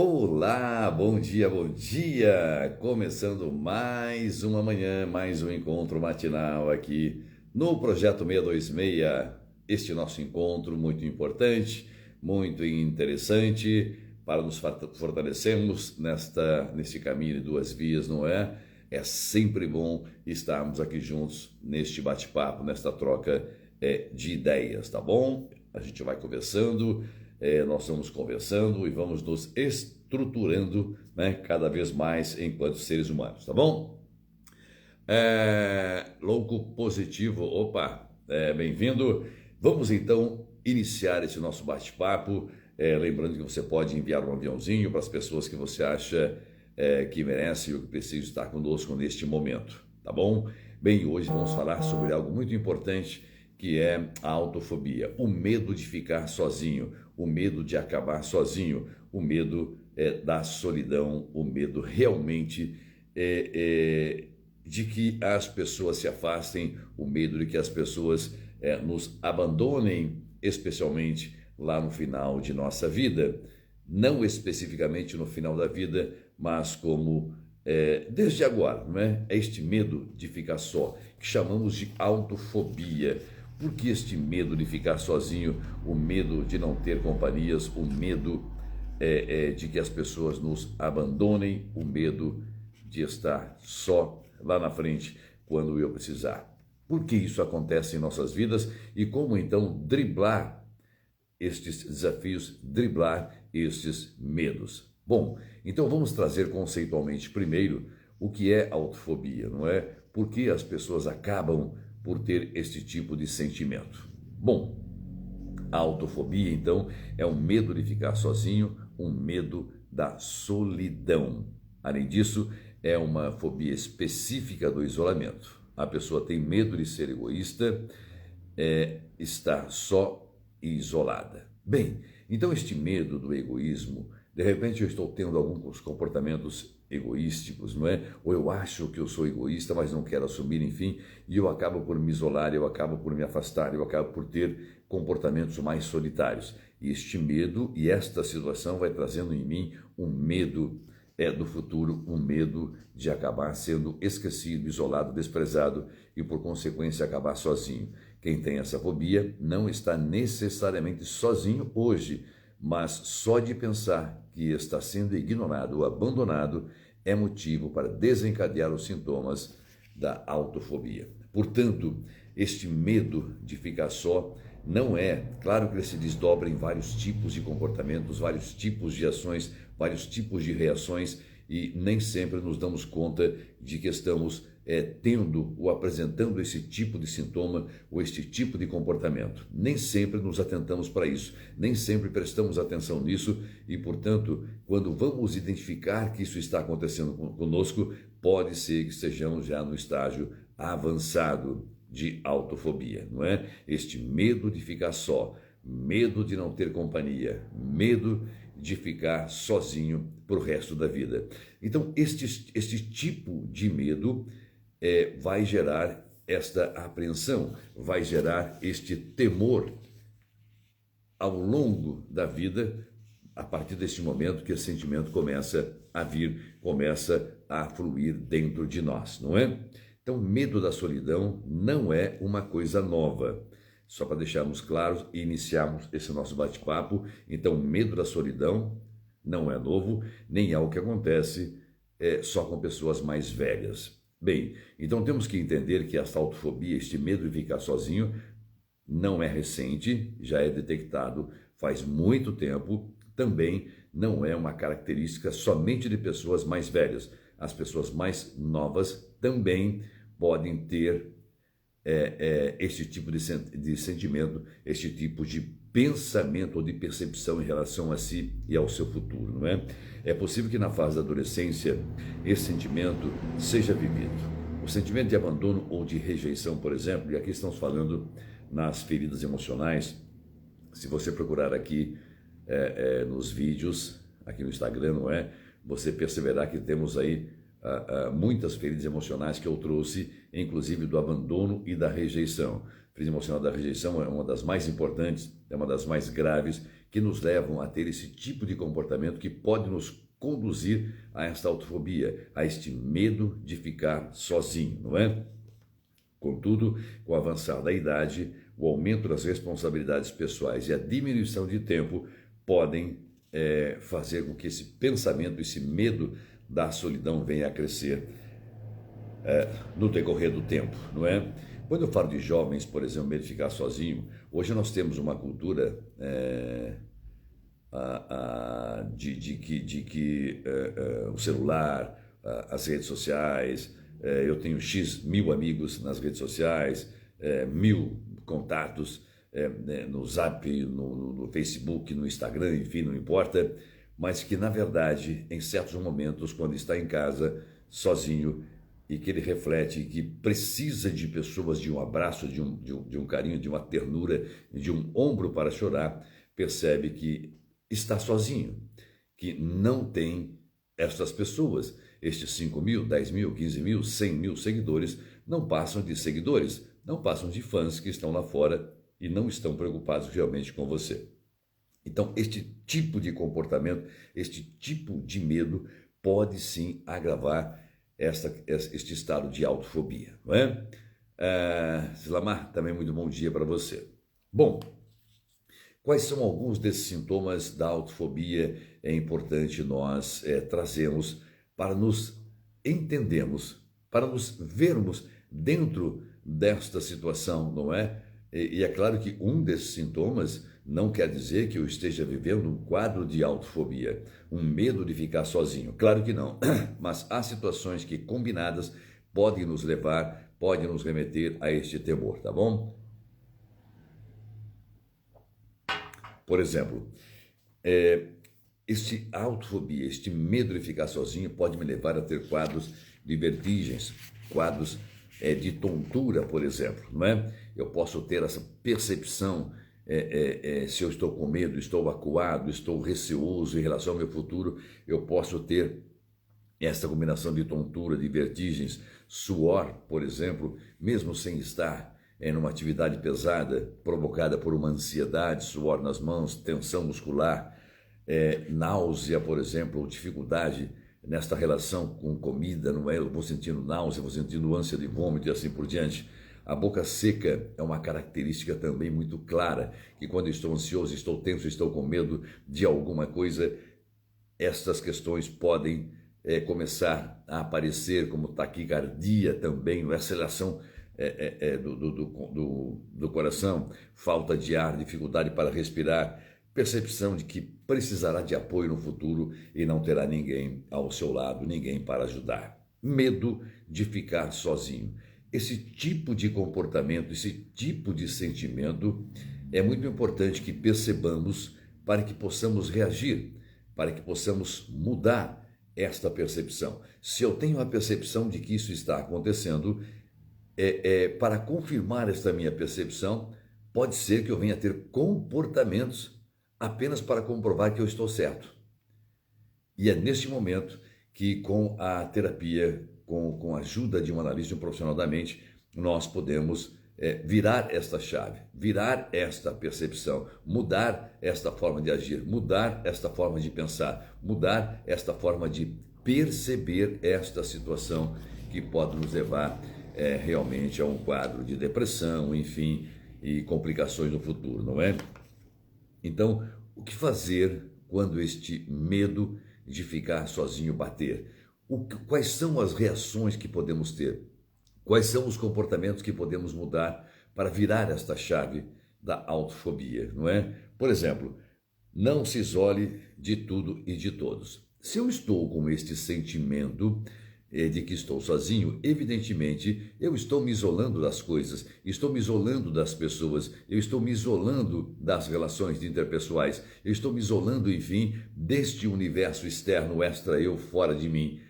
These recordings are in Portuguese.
Olá, bom dia, bom dia! Começando mais uma manhã, mais um encontro matinal aqui no Projeto 626. Este nosso encontro muito importante, muito interessante para nos fortalecermos neste caminho de duas vias, não é? É sempre bom estarmos aqui juntos neste bate-papo, nesta troca de ideias, tá bom? A gente vai conversando. Nós vamos conversando e vamos nos estruturando, né, cada vez mais enquanto seres humanos, tá bom? Louco positivo, opa, bem-vindo. Vamos então iniciar esse nosso bate-papo, lembrando que você pode enviar um aviãozinho para as pessoas que você acha que merecem ou que precisam estar conosco neste momento, tá bom? Bem, hoje vamos falar sobre algo muito importante, que é a autofobia, o medo de ficar sozinho, o medo de acabar sozinho, o medo da solidão, o medo realmente de que as pessoas se afastem, o medo de que as pessoas nos abandonem, especialmente lá no final de nossa vida. Não especificamente no final da vida, mas como desde agora, não é? É este medo de ficar só, que chamamos de autofobia. Por que este medo de ficar sozinho, o medo de não ter companhias, o medo de que as pessoas nos abandonem, o medo de estar só lá na frente quando eu precisar? Por que isso acontece em nossas vidas e como então driblar estes desafios, driblar estes medos? Bom, então vamos trazer conceitualmente primeiro o que é autofobia, não é? Por que as pessoas acabam por ter este tipo de sentimento? Bom, a autofobia, então, é um medo de ficar sozinho, um medo da solidão. Além disso, é uma fobia específica do isolamento. A pessoa tem medo de ser egoísta, estar só e isolada. Bem, então este medo do egoísmo, de repente eu estou tendo alguns comportamentos egoísticos, não é? Ou eu acho que eu sou egoísta, mas não quero assumir, enfim, e eu acabo por me isolar, eu acabo por me afastar, eu acabo por ter comportamentos mais solitários. E este medo e esta situação vai trazendo em mim um medo do futuro, um medo de acabar sendo esquecido, isolado, desprezado e, por consequência, acabar sozinho. Quem tem essa fobia não está necessariamente sozinho hoje, mas só de pensar que está sendo ignorado ou abandonado é motivo para desencadear os sintomas da autofobia. Portanto, este medo de ficar só não é, claro que ele se desdobra em vários tipos de comportamentos, vários tipos de ações, vários tipos de reações, e nem sempre nos damos conta de que estamos tendo ou apresentando esse tipo de sintoma ou este tipo de comportamento. Nem sempre nos atentamos para isso, nem sempre prestamos atenção nisso e, portanto, quando vamos identificar que isso está acontecendo conosco, pode ser que estejamos já no estágio avançado de autofobia, não é? Este medo de ficar só, medo de não ter companhia, medo de ficar sozinho para o resto da vida. Então, este tipo de medo vai gerar esta apreensão, vai gerar este temor ao longo da vida, a partir deste momento que esse sentimento começa a vir, começa a fluir dentro de nós, não é? Então, medo da solidão não é uma coisa nova. Só para deixarmos claros e iniciarmos esse nosso bate-papo, então, medo da solidão não é novo, nem é algo que acontece só com pessoas mais velhas. Bem, então temos que entender que essa autofobia, este medo de ficar sozinho, não é recente, já é detectado faz muito tempo, também não é uma característica somente de pessoas mais velhas. As pessoas mais novas também podem ter este tipo de sentimento, este tipo de pensamento ou de percepção em relação a si e ao seu futuro, não é? É possível que na fase da adolescência esse sentimento seja vivido. O sentimento de abandono ou de rejeição, por exemplo, e aqui estamos falando nas feridas emocionais. Se você procurar aqui nos vídeos, aqui no Instagram, não é? Você perceberá que temos aí muitas feridas emocionais que eu trouxe, inclusive do abandono e da rejeição. A ferida emocional da rejeição é uma das mais importantes, é uma das mais graves, que nos levam a ter esse tipo de comportamento que pode nos conduzir a esta autofobia, a este medo de ficar sozinho, não é? Contudo, com o avançar da idade, o aumento das responsabilidades pessoais e a diminuição de tempo podem fazer com que esse pensamento, esse medo da solidão venha a crescer no decorrer do tempo, não é? Quando eu falo de jovens, por exemplo, medo de ficar sozinho, hoje nós temos uma cultura de que o celular, as redes sociais, eu tenho X mil amigos nas redes sociais, 1000 contatos no Zap, no Facebook, no Instagram, enfim, não importa, mas que na verdade, em certos momentos, quando está em casa, sozinho, e que ele reflete que precisa de pessoas, de um abraço, de um carinho, de uma ternura, de um ombro para chorar, percebe que está sozinho, que não tem estas pessoas. Estes 5 mil, 10 mil, 15 mil, 100 mil seguidores não passam de seguidores, não passam de fãs que estão lá fora e não estão preocupados realmente com você. Então, este tipo de comportamento, este tipo de medo pode sim agravar este estado de autofobia, não é? Silamar, também muito bom dia para você. Bom, quais são alguns desses sintomas da autofobia? É importante nós trazermos para nos entendermos, para nos vermos dentro desta situação, não é? E é claro que um desses sintomas não quer dizer que eu esteja vivendo um quadro de autofobia, um medo de ficar sozinho. Claro que não, mas há situações que combinadas podem nos levar, podem nos remeter a este temor, tá bom? Por exemplo, este autofobia, este medo de ficar sozinho pode me levar a ter quadros de vertigens, quadros de tontura, por exemplo, não é? Eu posso ter essa percepção, se eu estou com medo, estou acuado, estou receoso em relação ao meu futuro, eu posso ter essa combinação de tontura, de vertigens, suor, por exemplo, mesmo sem estar numa atividade pesada, provocada por uma ansiedade, suor nas mãos, tensão muscular, náusea, por exemplo, ou dificuldade nesta relação com comida, não é? Eu vou sentindo náusea, vou sentindo ânsia de vômito e assim por diante. A boca seca é uma característica também muito clara, que quando eu estou ansioso, estou tenso, estou com medo de alguma coisa, estas questões podem começar a aparecer, como taquicardia também, aceleração do coração, falta de ar, dificuldade para respirar, percepção de que precisará de apoio no futuro e não terá ninguém ao seu lado, ninguém para ajudar. Medo de ficar sozinho. Esse tipo de comportamento, esse tipo de sentimento é muito importante que percebamos para que possamos reagir, para que possamos mudar esta percepção. Se eu tenho a percepção de que isso está acontecendo, para confirmar esta minha percepção, pode ser que eu venha a ter comportamentos apenas para comprovar que eu estou certo. E é neste momento que, com a terapia, com a ajuda de um analista, de um profissional da mente, nós podemos virar esta chave, virar esta percepção, mudar esta forma de agir, mudar esta forma de pensar, mudar esta forma de perceber esta situação que pode nos levar realmente a um quadro de depressão, enfim, e complicações no futuro, não é? Então, o que fazer quando este medo de ficar sozinho bater? Quais são as reações que podemos ter? Quais são os comportamentos que podemos mudar para virar esta chave da autofobia, não é? Por exemplo, não se isole de tudo e de todos. Se eu estou com este sentimento de que estou sozinho, evidentemente eu estou me isolando das coisas, estou me isolando das pessoas, eu estou me isolando das relações interpessoais, eu estou me isolando, enfim, deste universo externo, extra eu, fora de mim.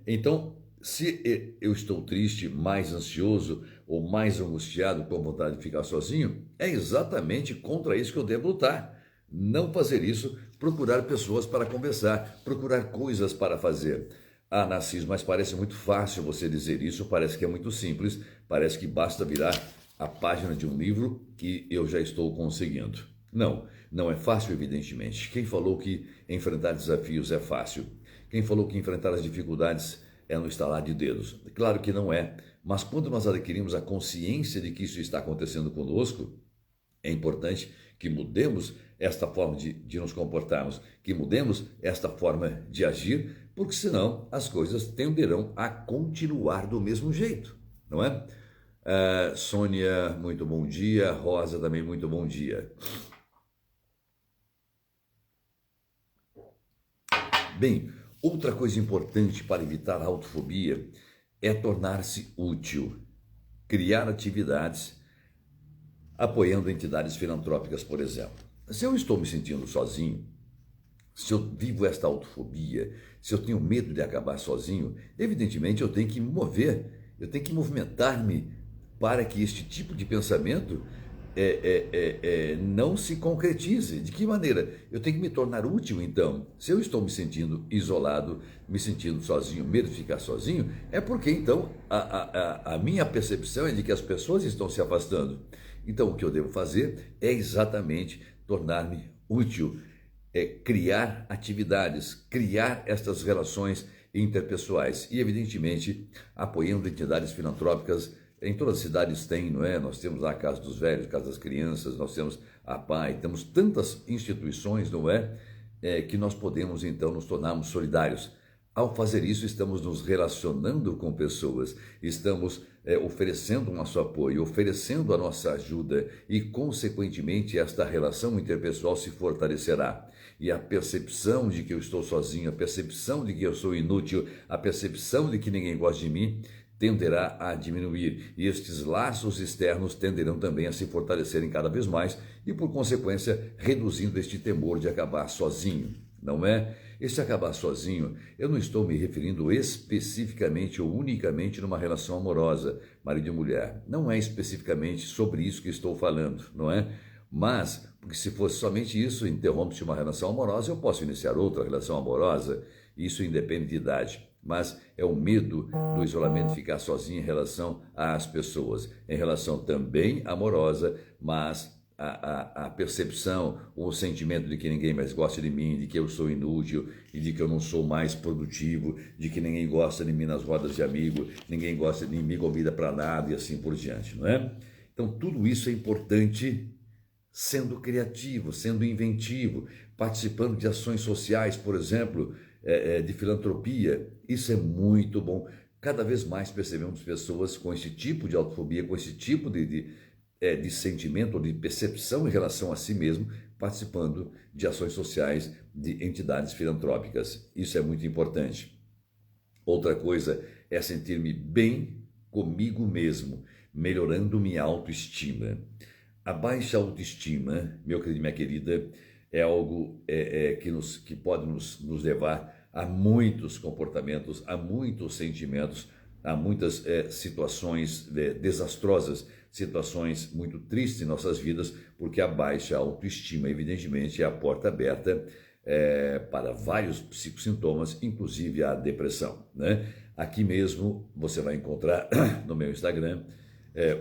Então, se eu estou triste, mais ansioso ou mais angustiado com vontade de ficar sozinho, é exatamente contra isso que eu devo lutar. Não fazer isso, procurar pessoas para conversar, procurar coisas para fazer. Ah, Narciso, mas parece muito fácil você dizer isso, parece que é muito simples, parece que basta virar a página de um livro que eu já estou conseguindo. Não Não é fácil, evidentemente. Quem falou que enfrentar desafios é fácil? Quem falou que enfrentar as dificuldades é no estalar de dedos? Claro que não é, mas quando nós adquirimos a consciência de que isso está acontecendo conosco, é importante que mudemos esta forma de nos comportarmos, que mudemos esta forma de agir, porque senão as coisas tenderão a continuar do mesmo jeito, não é? Sônia, muito bom dia. Rosa, também muito bom dia. Bem, outra coisa importante para evitar a autofobia é tornar-se útil, criar atividades apoiando entidades filantrópicas, por exemplo. Se eu estou me sentindo sozinho, se eu vivo esta autofobia, se eu tenho medo de acabar sozinho, evidentemente eu tenho que me mover, eu tenho que movimentar-me para que este tipo de pensamento não se concretize. De que maneira? Eu tenho que me tornar útil, então. Se eu estou me sentindo isolado, me sentindo sozinho, medo de ficar sozinho, é porque, então, a minha percepção é de que as pessoas estão se afastando. Então, o que eu devo fazer é exatamente tornar-me útil, criar atividades, criar estas relações interpessoais e, evidentemente, apoiando entidades filantrópicas. Em todas as cidades tem, não é? Nós temos lá a Casa dos Velhos, Casa das Crianças, nós temos a PAI, temos tantas instituições, não é? Que nós podemos, então, nos tornarmos solidários. Ao fazer isso, estamos nos relacionando com pessoas, estamos oferecendo o nosso apoio, oferecendo a nossa ajuda e, consequentemente, esta relação interpessoal se fortalecerá. E a percepção de que eu estou sozinho, a percepção de que eu sou inútil, a percepção de que ninguém gosta de mim, tenderá a diminuir. E estes laços externos tenderão também a se fortalecerem cada vez mais e, por consequência, reduzindo este temor de acabar sozinho, não é? Esse acabar sozinho, eu não estou me referindo especificamente ou unicamente numa relação amorosa, marido e mulher. Não é especificamente sobre isso que estou falando, não é? Mas, porque se fosse somente isso, interrompe-se uma relação amorosa, eu posso iniciar outra relação amorosa, isso independe de idade. Mas é o medo do isolamento, de ficar sozinho em relação às pessoas, em relação também amorosa, mas a percepção, o sentimento de que ninguém mais gosta de mim, de que eu sou inútil e de que eu não sou mais produtivo, de que ninguém gosta de mim nas rodas de amigo, ninguém gosta de mim, me convida para nada e assim por diante, não é? Então tudo isso é importante sendo criativo, sendo inventivo, participando de ações sociais, por exemplo, de filantropia. Isso é muito bom. Cada vez mais percebemos pessoas com esse tipo de autofobia, com esse tipo de sentimento ou de percepção em relação a si mesmo, participando de ações sociais de entidades filantrópicas. Isso é muito importante. Outra coisa é sentir-me bem comigo mesmo, melhorando minha autoestima. A baixa autoestima, meu querido e minha querida, é algo que pode nos levar a muitos comportamentos, a muitos sentimentos, a muitas situações desastrosas, situações muito tristes em nossas vidas, porque a baixa autoestima, evidentemente, é a porta aberta para vários psicossintomas, inclusive a depressão, né? Aqui mesmo você vai encontrar no meu Instagram,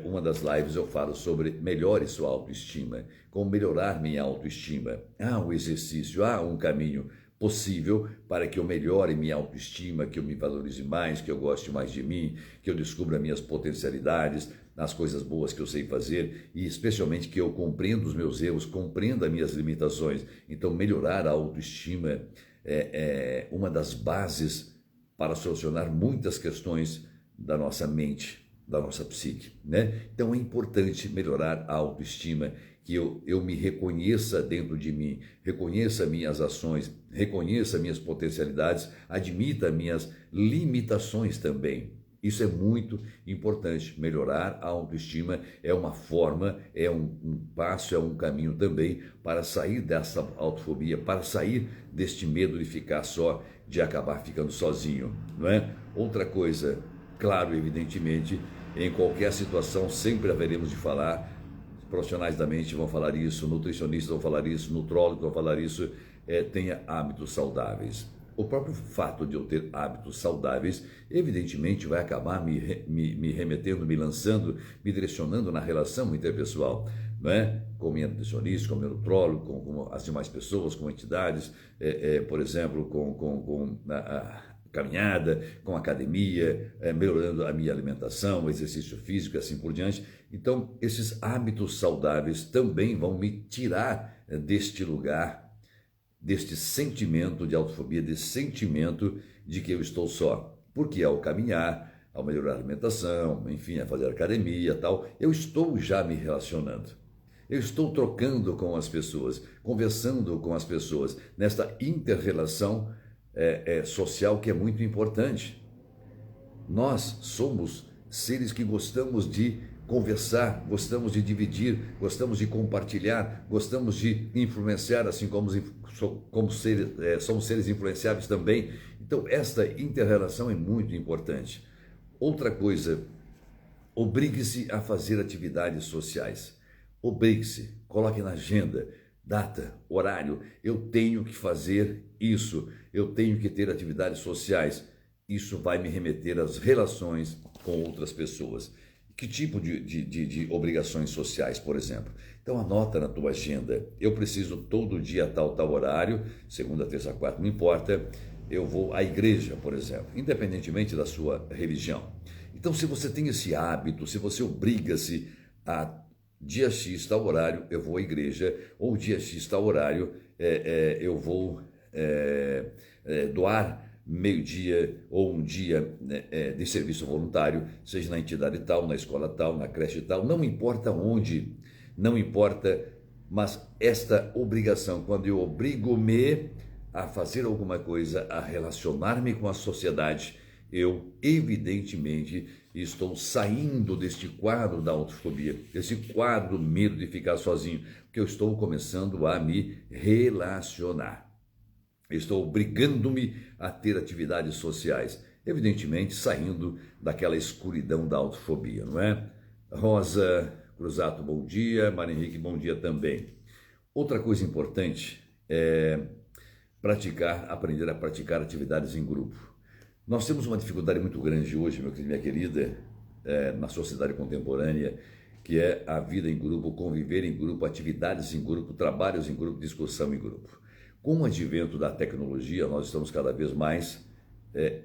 uma das lives eu falo sobre melhore sua autoestima, como melhorar minha autoestima. Há um exercício, há um caminho possível para que eu melhore minha autoestima, que eu me valorize mais, que eu goste mais de mim, que eu descubra minhas potencialidades, as coisas boas que eu sei fazer e especialmente que eu compreenda os meus erros, compreenda as minhas limitações. Então melhorar a autoestima é uma das bases para solucionar muitas questões da nossa mente, da nossa psique, né? Então é importante melhorar a autoestima, que eu me reconheça dentro de mim, reconheça minhas ações, reconheça minhas potencialidades, admita minhas limitações também. Isso é muito importante. Melhorar a autoestima é uma forma, é um passo, é um caminho também para sair dessa autofobia, para sair deste medo de ficar só, de acabar ficando sozinho, não é? Outra coisa, claro, evidentemente, em qualquer situação sempre haveremos de falar, profissionais da mente vão falar isso, nutricionistas vão falar isso, nutrólogos vão falar isso, tenha hábitos saudáveis. O próprio fato de eu ter hábitos saudáveis, evidentemente, vai acabar me remetendo, me lançando, me direcionando na relação interpessoal. não é? Com minha nutricionista, com meu nutrólogo, com as demais pessoas, com entidades, por exemplo, com a caminhada, com academia, melhorando a minha alimentação, exercício físico e assim por diante. Então, esses hábitos saudáveis também vão me tirar deste lugar, deste sentimento de autofobia, desse sentimento de que eu estou só. Porque ao caminhar, ao melhorar a alimentação, enfim, a fazer academia e tal, eu estou já me relacionando. Eu estou trocando com as pessoas, conversando com as pessoas, nesta inter-relação social que é muito importante. Nós somos seres que gostamos de conversar, gostamos de dividir, gostamos de compartilhar, gostamos de influenciar, assim como somos seres influenciáveis também. Então, esta inter-relação é muito importante. Outra coisa, obrigue-se a fazer atividades sociais. Obrigue-se, coloque na agenda, data, horário. Eu tenho que fazer isso, eu tenho que ter atividades sociais. Isso vai me remeter às relações com outras pessoas. Que tipo de obrigações sociais, por exemplo? Então anota na tua agenda. Eu preciso todo dia tal horário, segunda, terça, quarta, não importa. Eu vou à igreja, por exemplo, independentemente da sua religião. Então, se você tem esse hábito, se você obriga-se a dia X, tal horário, eu vou à igreja, ou dia X, tal horário, eu vou doar meio-dia ou um dia de serviço voluntário, seja na entidade tal, na escola tal, na creche tal, não importa onde, não importa, mas esta obrigação, quando eu obrigo-me a fazer alguma coisa, a relacionar-me com a sociedade, eu evidentemente estou saindo deste quadro da autofobia, desse quadro do medo de ficar sozinho, porque eu estou começando a me relacionar. Estou obrigando-me a ter atividades sociais, evidentemente saindo daquela escuridão da autofobia, não é? Rosa Cruzato, bom dia. Maria Henrique, bom dia também. Outra coisa importante é aprender a praticar atividades em grupo. Nós temos uma dificuldade muito grande hoje, minha querida, na sociedade contemporânea, que é a vida em grupo, conviver em grupo, atividades em grupo, trabalhos em grupo, discussão em grupo. Com o advento da tecnologia, nós estamos cada vez mais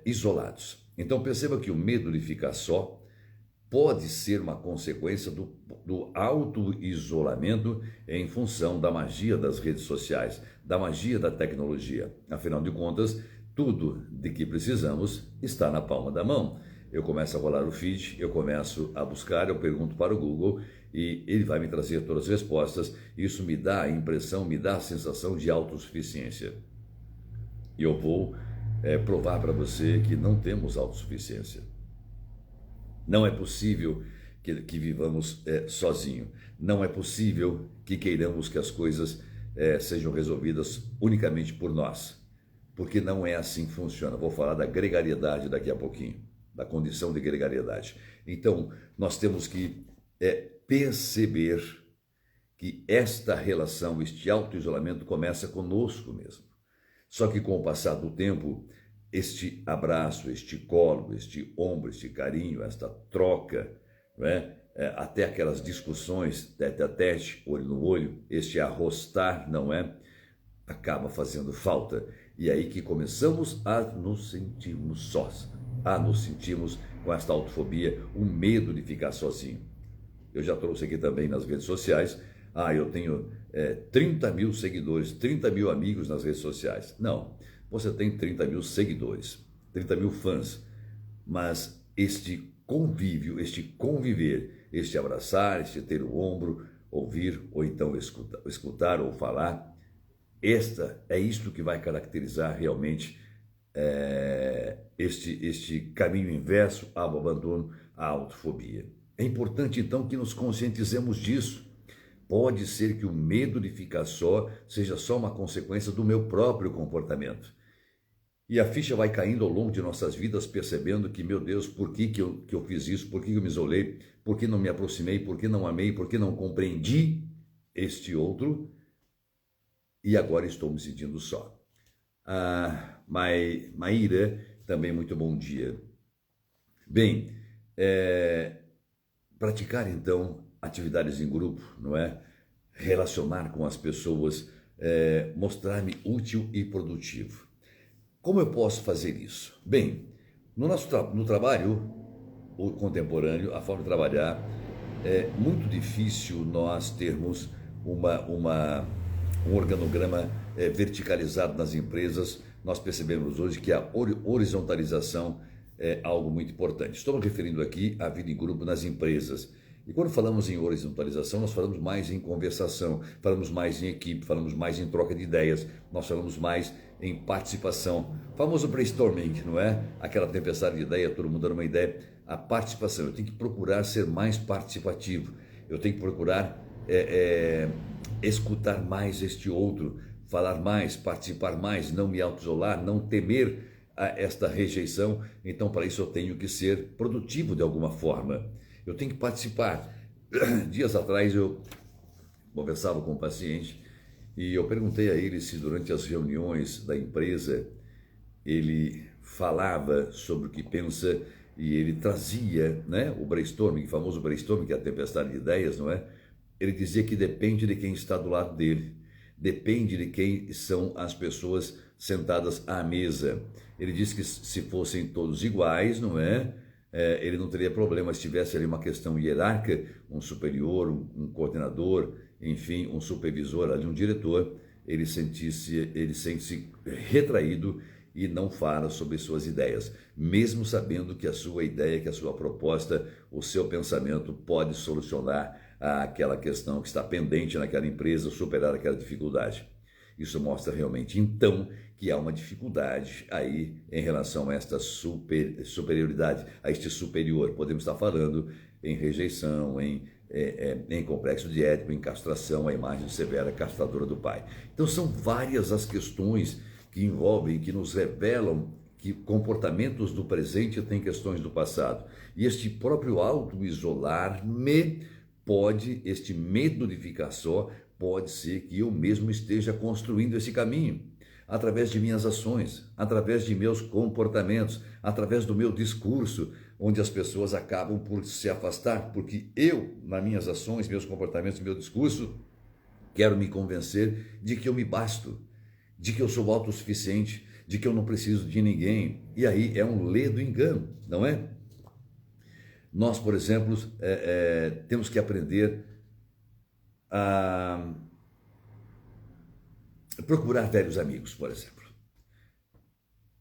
isolados. Então perceba que o medo de ficar só pode ser uma consequência do auto-isolamento em função da magia das redes sociais, da magia da tecnologia. Afinal de contas, tudo de que precisamos está na palma da mão. Eu começo a rolar o feed, eu começo a buscar, eu pergunto para o Google e ele vai me trazer todas as respostas. Isso me dá a impressão, me dá a sensação de autossuficiência. E eu vou provar para você que não temos autossuficiência. Não é possível que vivamos sozinho. Não é possível que queiramos que as coisas sejam resolvidas unicamente por nós. Porque não é assim que funciona. Vou falar da gregariedade daqui a pouquinho, da condição de gregariedade. Então, nós temos que perceber que esta relação, este auto-isolamento começa conosco mesmo. Só que com o passar do tempo, este abraço, este colo, este ombro, este carinho, esta troca, não é? Até aquelas discussões tete a tete, olho no olho, este arrostar, não é? Acaba fazendo falta. E aí que começamos a nos sentirmos sós, a nos sentirmos com esta autofobia, o medo de ficar sozinho. Eu já trouxe aqui também nas redes sociais, eu tenho 30 mil seguidores, 30 mil amigos nas redes sociais. Não, você tem 30 mil seguidores, 30 mil fãs, mas este convívio, este conviver, este abraçar, este ter o ombro, ouvir ou então escutar ou falar, é isto que vai caracterizar realmente este caminho inverso ao abandono, à autofobia. É importante então que nos conscientizemos disso. Pode ser que o medo de ficar só seja só uma consequência do meu próprio comportamento. E a ficha vai caindo ao longo de nossas vidas, percebendo que, meu Deus, por que eu fiz isso? Por que eu me isolei? Por que não me aproximei? Por que não amei? Por que não compreendi este outro? E agora estou me sentindo só. Maíra, também muito bom dia. Bem, praticar então atividades em grupo, não é? relacionar com as pessoas, mostrar-me útil e produtivo. Como eu posso fazer isso? Bem, no trabalho contemporâneo, a forma de trabalhar, é muito difícil nós termos um organograma verticalizado nas empresas. Nós percebemos hoje que a horizontalização é algo muito importante. Estou me referindo aqui à vida em grupo nas empresas. E quando falamos em horizontalização, nós falamos mais em conversação, falamos mais em equipe, falamos mais em troca de ideias, nós falamos mais em participação. O famoso brainstorming, não é? Aquela tempestade de ideia, todo mundo dando uma ideia. A participação, eu tenho que procurar ser mais participativo, eu tenho que procurar escutar mais este outro, falar mais, participar mais, não me auto-isolar, não temer esta rejeição. Então, para isso eu tenho que ser produtivo de alguma forma. Eu tenho que participar. Dias atrás eu conversava com um paciente e eu perguntei a ele se durante as reuniões da empresa ele falava sobre o que pensa e ele trazia, né, o brainstorming, o famoso brainstorming, que é a tempestade de ideias, não é? Ele dizia que depende de quem está do lado dele, depende de quem são as pessoas sentadas à mesa. Ele disse que se fossem todos iguais, não é? Ele não teria problema se tivesse ali uma questão hierárquica, um superior, um coordenador, enfim, um supervisor, ali um diretor, ele sente-se retraído e não fala sobre suas ideias, mesmo sabendo que a sua ideia, que a sua proposta, o seu pensamento pode solucionar aquela questão que está pendente naquela empresa, superar aquela dificuldade. Isso mostra realmente, então, que há uma dificuldade aí em relação a esta superioridade, a este superior. Podemos estar falando em rejeição, em complexo de Édipo, em castração, a imagem severa castradora do pai. Então são várias as questões que envolvem, que nos revelam que comportamentos do presente têm questões do passado. E este próprio auto-isolar-me este medo de ficar só, pode ser que eu mesmo esteja construindo esse caminho, através de minhas ações, através de meus comportamentos, através do meu discurso, onde as pessoas acabam por se afastar, porque eu, nas minhas ações, meus comportamentos, meu discurso, quero me convencer de que eu me basto, de que eu sou autossuficiente, de que eu não preciso de ninguém. E aí é um ledo engano, não é? Nós, por exemplo, temos que aprender a procurar velhos amigos, por exemplo.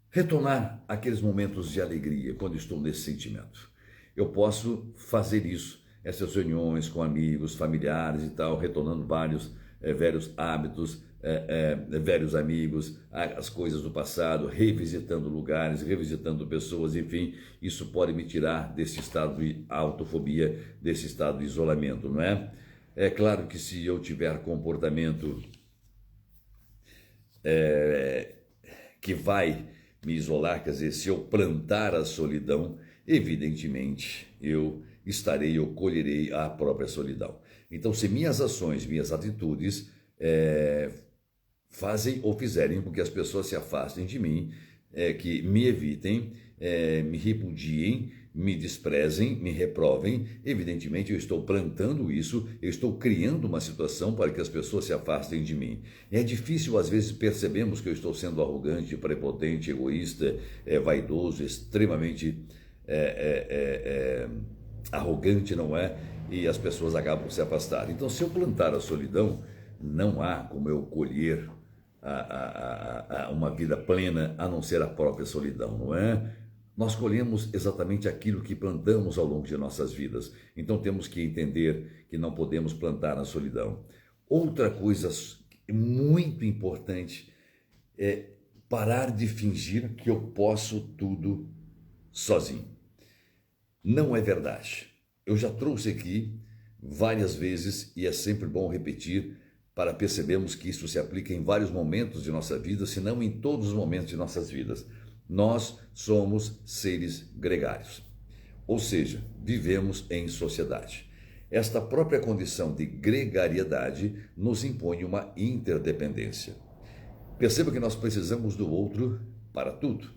Retornar aqueles momentos de alegria quando estou nesse sentimento. Eu posso fazer isso, essas reuniões com amigos, familiares e tal, retornando vários velhos hábitos, velhos amigos, as coisas do passado, revisitando lugares, revisitando pessoas, enfim, isso pode me tirar desse estado de autofobia, desse estado de isolamento, não é? É claro que se eu tiver comportamento que vai me isolar, quer dizer, se eu plantar a solidão, evidentemente eu colherei a própria solidão. Então, se minhas ações, minhas atitudes fazem ou fizerem com que as pessoas se afastem de mim, que me evitem, me repudiem, me desprezem, me reprovem, evidentemente eu estou plantando isso, eu estou criando uma situação para que as pessoas se afastem de mim. É difícil, às vezes, percebemos que eu estou sendo arrogante, prepotente, egoísta, vaidoso, extremamente arrogante, não é? E as pessoas acabam por se afastar. Então, se eu plantar a solidão, não há como eu colher uma vida plena, a não ser a própria solidão, não é? Nós colhemos exatamente aquilo que plantamos ao longo de nossas vidas. Então temos que entender que não podemos plantar a solidão. Outra coisa muito importante é parar de fingir que eu posso tudo sozinho. Não é verdade. Eu já trouxe aqui várias vezes e é sempre bom repetir para percebermos que isso se aplica em vários momentos de nossa vida, se não em todos os momentos de nossas vidas. Nós somos seres gregários, ou seja, vivemos em sociedade. Esta própria condição de gregariedade nos impõe uma interdependência. Perceba que nós precisamos do outro para tudo.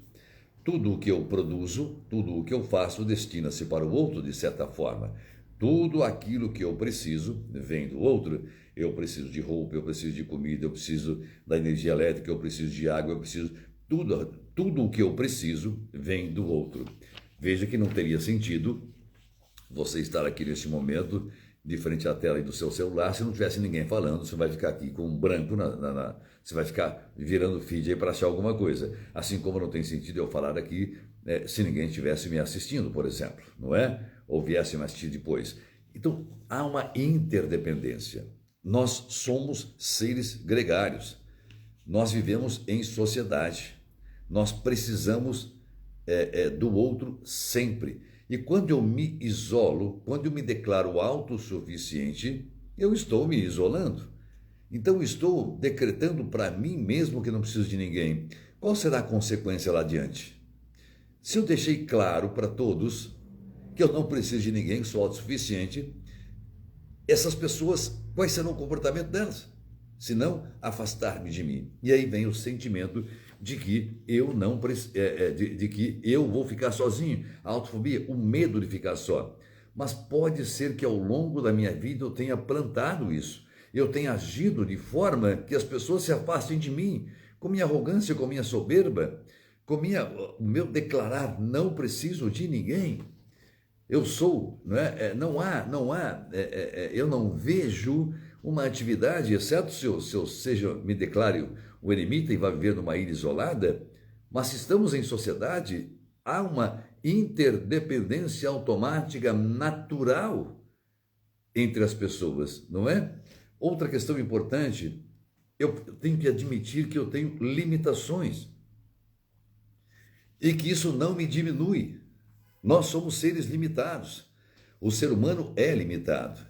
Tudo o que eu produzo, tudo o que eu faço destina-se para o outro de certa forma. Tudo aquilo que eu preciso vem do outro. Eu preciso de roupa, eu preciso de comida, eu preciso da energia elétrica, eu preciso de água, eu preciso... Tudo o que eu preciso vem do outro. Veja que não teria sentido você estar aqui neste momento de frente à tela do seu celular se não tivesse ninguém falando. Você vai ficar aqui com um branco, você vai ficar virando feed aí para achar alguma coisa. Assim como não tem sentido eu falar aqui se ninguém estivesse me assistindo, por exemplo, não é? Ou viesse me assistir depois. Então, há uma interdependência. Nós somos seres gregários. Nós vivemos em sociedade. Nós precisamos do outro sempre. E quando eu me isolo, quando eu me declaro autossuficiente, eu estou me isolando. Então, estou decretando para mim mesmo que não preciso de ninguém. Qual será a consequência lá adiante? Se eu deixei claro para todos que eu não preciso de ninguém, que sou autossuficiente, essas pessoas, quais serão o comportamento delas? Se não, afastar-me de mim. E aí vem o sentimento de que eu não de que eu vou ficar sozinho. A autofobia, o medo de ficar só. Mas pode ser que ao longo da minha vida eu tenha plantado isso. Eu tenha agido de forma que as pessoas se afastem de mim, com minha arrogância, com minha soberba, com o meu declarar não preciso de ninguém. Eu sou, não é? Eu não vejo uma atividade, exceto se eu me declare o eremita e vá viver numa ilha isolada, mas se estamos em sociedade, há uma interdependência automática natural entre as pessoas, não é? Outra questão importante, eu tenho que admitir que eu tenho limitações e que isso não me diminui. Nós somos seres limitados. O ser humano é limitado.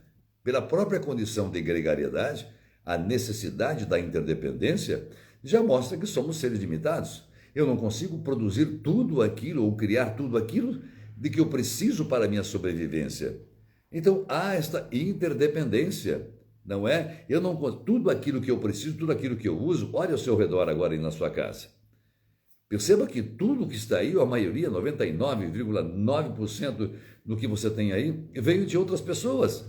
Pela própria condição de gregariedade, a necessidade da interdependência já mostra que somos seres limitados. Eu não consigo produzir tudo aquilo ou criar tudo aquilo de que eu preciso para a minha sobrevivência. Então há esta interdependência, não é? Tudo aquilo que eu preciso, tudo aquilo que eu uso, olhe ao seu redor agora aí na sua casa. Perceba que tudo que está aí, a maioria, 99,9% do que você tem aí, veio de outras pessoas.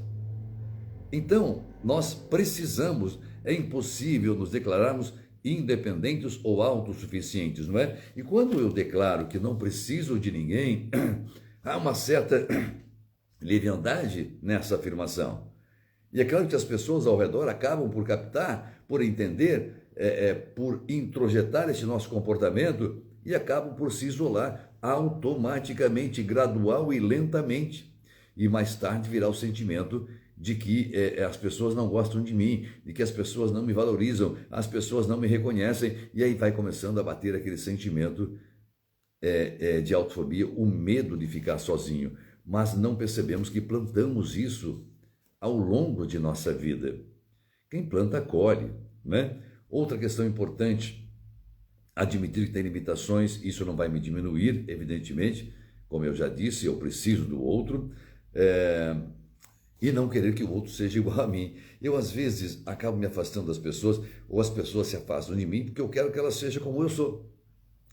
Então, nós precisamos, é impossível nos declararmos independentes ou autossuficientes, não é? E quando eu declaro que não preciso de ninguém, há uma certa leviandade nessa afirmação. E é claro que as pessoas ao redor acabam por captar, por entender, por introjetar esse nosso comportamento e acabam por se isolar automaticamente, gradual e lentamente. E mais tarde virá o sentimento de que as pessoas não gostam de mim, de que as pessoas não me valorizam, as pessoas não me reconhecem, e aí vai começando a bater aquele sentimento de autofobia, o medo de ficar sozinho. Mas não percebemos que plantamos isso ao longo de nossa vida. Quem planta, colhe, né? Outra questão importante, admitir que tem limitações, isso não vai me diminuir, evidentemente, como eu já disse, eu preciso do outro, e não querer que o outro seja igual a mim. Eu, às vezes, acabo me afastando das pessoas, ou as pessoas se afastam de mim, porque eu quero que ela seja como eu sou.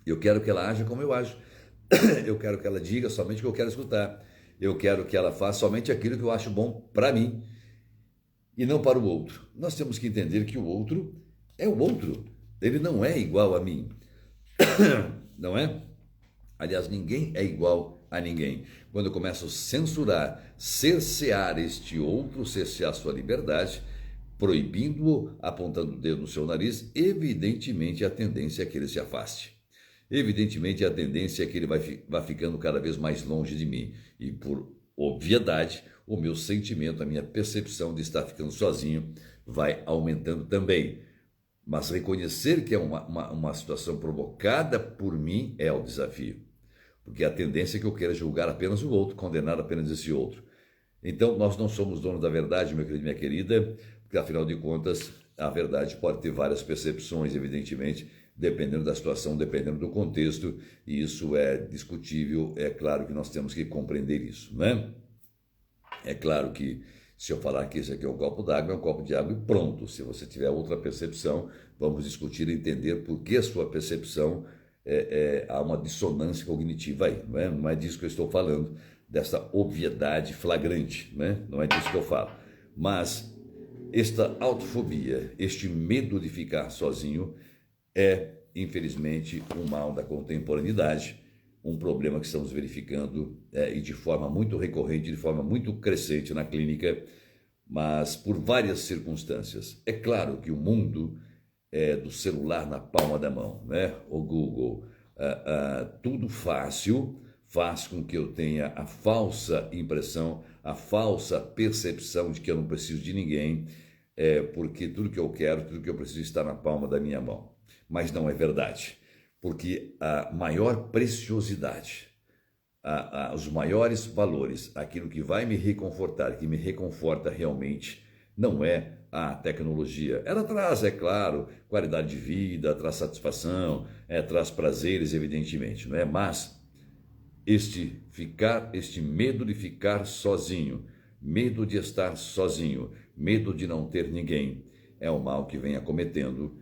Eu quero que ela haja como eu ajo. Eu quero que ela diga somente o que eu quero escutar. Eu quero que ela faça somente aquilo que eu acho bom para mim e não para o outro. Nós temos que entender que o outro é o outro. Ele não é igual a mim. Não é? Aliás, ninguém é igual a ninguém. Quando eu começo a censurar, cercear este outro, cercear sua liberdade, proibindo-o, apontando o dedo no seu nariz, evidentemente a tendência é que ele se afaste. Evidentemente a tendência é que ele vai ficando cada vez mais longe de mim. E por obviedade, o meu sentimento, a minha percepção de estar ficando sozinho vai aumentando também. Mas reconhecer que é uma situação provocada por mim é o desafio. Porque a tendência é que eu queira julgar apenas o outro, condenar apenas esse outro. Então, nós não somos donos da verdade, meu querido e minha querida, porque, afinal de contas, a verdade pode ter várias percepções, evidentemente, dependendo da situação, dependendo do contexto, e isso é discutível, é claro que nós temos que compreender isso, não é? É claro que se eu falar que esse aqui é um copo d'água, é um copo de água e pronto. Se você tiver outra percepção, vamos discutir e entender por que a sua percepção há uma dissonância cognitiva aí, não é disso que eu estou falando. dessa obviedade flagrante, né? Não é disso que eu falo. Mas esta autofobia, este medo de ficar sozinho é, infelizmente, um mal da contemporaneidade, um problema que estamos verificando e de forma muito recorrente, de forma muito crescente na clínica, mas por várias circunstâncias. É claro que o mundo do celular na palma da mão, né? O Google, tudo fácil, faz com que eu tenha a falsa impressão, a falsa percepção de que eu não preciso de ninguém, porque tudo que eu quero, tudo que eu preciso está na palma da minha mão. Mas não é verdade, porque a maior preciosidade, os maiores valores, aquilo que vai me reconfortar, que me reconforta realmente, não é a tecnologia. Ela traz, é claro, qualidade de vida, traz satisfação, traz prazeres, evidentemente, não é? Mas este medo de ficar sozinho, medo de estar sozinho, medo de não ter ninguém, é o mal que vem acometendo,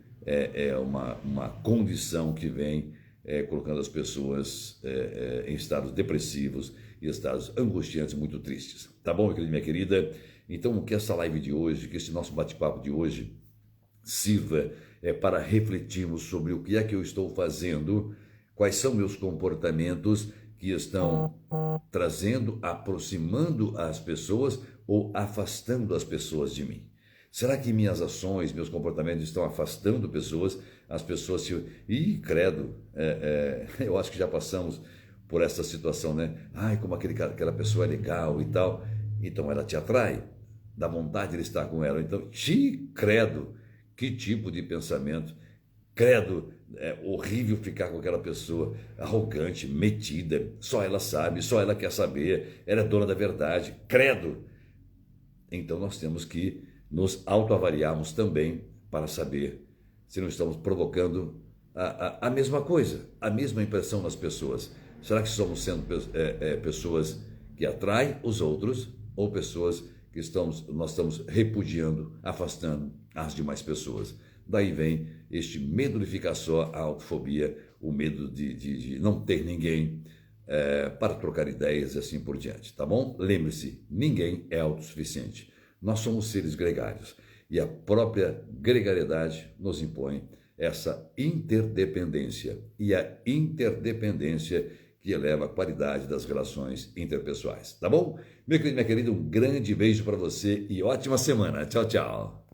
uma condição que vem colocando as pessoas em estados depressivos e estados angustiantes, muito tristes. Tá bom, minha querida? Então, que essa live de hoje, que esse nosso bate-papo de hoje sirva para refletirmos sobre o que é que eu estou fazendo, quais são meus comportamentos que estão trazendo, aproximando as pessoas ou afastando as pessoas de mim. Será que minhas ações, meus comportamentos estão afastando pessoas? As pessoas se... Ih, credo, eu acho que já passamos por essa situação, né? Ai, como aquela pessoa é legal e tal. Então ela te atrai, dá vontade de estar com ela. Então, credo, que tipo de pensamento? Credo, é horrível ficar com aquela pessoa arrogante, metida, só ela sabe, só ela quer saber, ela é dona da verdade. Credo! Então nós temos que nos autoavaliarmos também para saber se não estamos provocando a mesma coisa, a mesma impressão nas pessoas. Será que estamos sendo pessoas que atraem os outros ou pessoas que nós estamos repudiando, afastando as demais pessoas? Daí vem este medo de ficar só, a autofobia, o medo de não ter ninguém para trocar ideias e assim por diante, tá bom? Lembre-se, ninguém é autossuficiente. Nós somos seres gregários e a própria gregariedade nos impõe essa interdependência e a interdependência que eleva a qualidade das relações interpessoais, tá bom? Meu querido, minha querida, um grande beijo para você e ótima semana. Tchau, tchau.